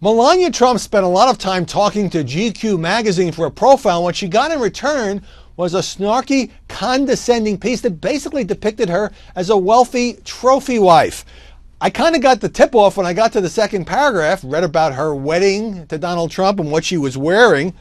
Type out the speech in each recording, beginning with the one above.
Melania Trump spent a lot of time talking to GQ magazine for a profile. What she got in return was a snarky, condescending piece that basically depicted her as a wealthy trophy wife. I kind of got the tip off when I got to the second paragraph, read about her wedding to Donald Trump and what she was wearing.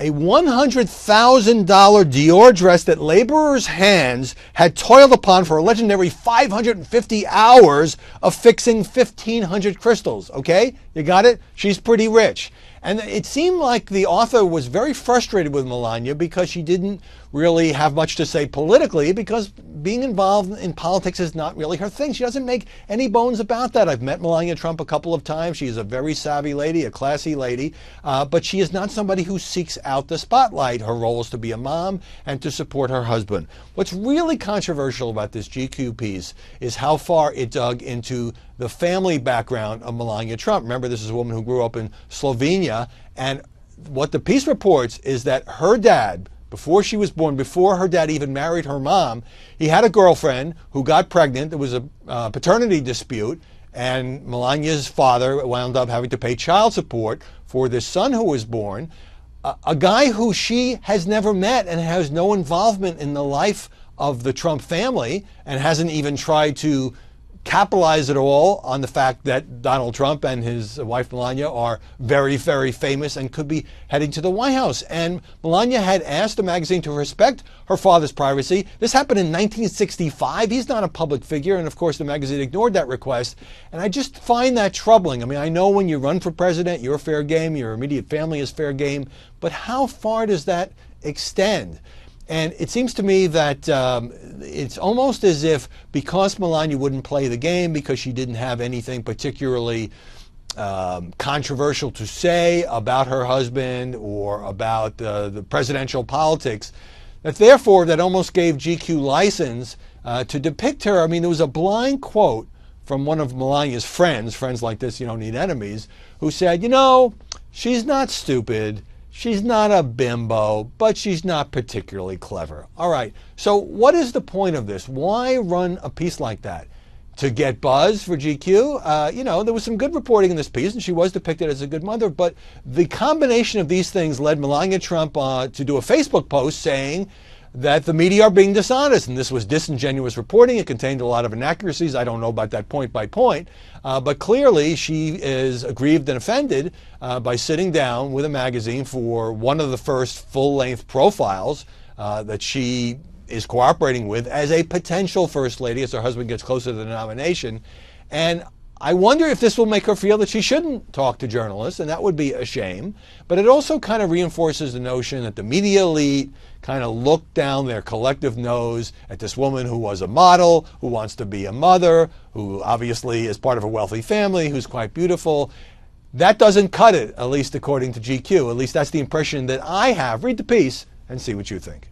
A $100,000 Dior dress that laborers' hands had toiled upon for a legendary 550 hours of fixing 1,500 crystals. Okay? You got it? She's pretty rich. And it seemed like the author was very frustrated with Melania because she didn't really have much to say politically, because being involved in politics is not really her thing. She doesn't make any bones about that. I've met Melania Trump a couple of times. She is a very savvy lady, a classy lady, but she is not somebody who seeks out the spotlight. Her role is to be a mom and to support her husband. What's really controversial about this GQ piece is how far it dug into the family background of Melania Trump. Remember, this is a woman who grew up in Slovenia, and what the piece reports is that her dad, before she was born, before her dad even married her mom, he had a girlfriend who got pregnant. There was a paternity dispute, and Melania's father wound up having to pay child support for this son who was born, a guy who she has never met and has no involvement in the life of the Trump family, and hasn't even tried to capitalize it all on the fact that Donald Trump and his wife Melania are very, very famous and could be heading to the White House. And Melania had asked the magazine to respect her father's privacy. This happened in 1965. He's not a public figure, and of course the magazine ignored that request. And I just find that troubling. I mean, I know when you run for president, you're fair game, your immediate family is fair game, but how far does that extend? And it seems to me that it's almost as if because Melania wouldn't play the game, because she didn't have anything particularly controversial to say about her husband or about the presidential politics, that therefore that almost gave GQ license to depict her. I mean, there was a blind quote from one of Melania's friends like this, you don't need enemies, who said, you know, she's not stupid. She's not a bimbo, but she's not particularly clever. All right, so what is the point of this? Why run a piece like that? To get buzz for GQ? You know, there was some good reporting in this piece, and she was depicted as a good mother, but the combination of these things led Melania Trump to do a Facebook post saying that the media are being dishonest, and this was disingenuous reporting. It contained a lot of inaccuracies. I don't know about that point by point, but clearly she is aggrieved and offended by sitting down with a magazine for one of the first full-length profiles that she is cooperating with as a potential first lady as her husband gets closer to the nomination. And I wonder if this will make her feel that she shouldn't talk to journalists, and that would be a shame. But it also kind of reinforces the notion that the media elite kind of look down their collective nose at this woman who was a model, who wants to be a mother, who obviously is part of a wealthy family, who's quite beautiful. That doesn't cut it, at least according to GQ. At least that's the impression that I have. Read the piece and see what you think.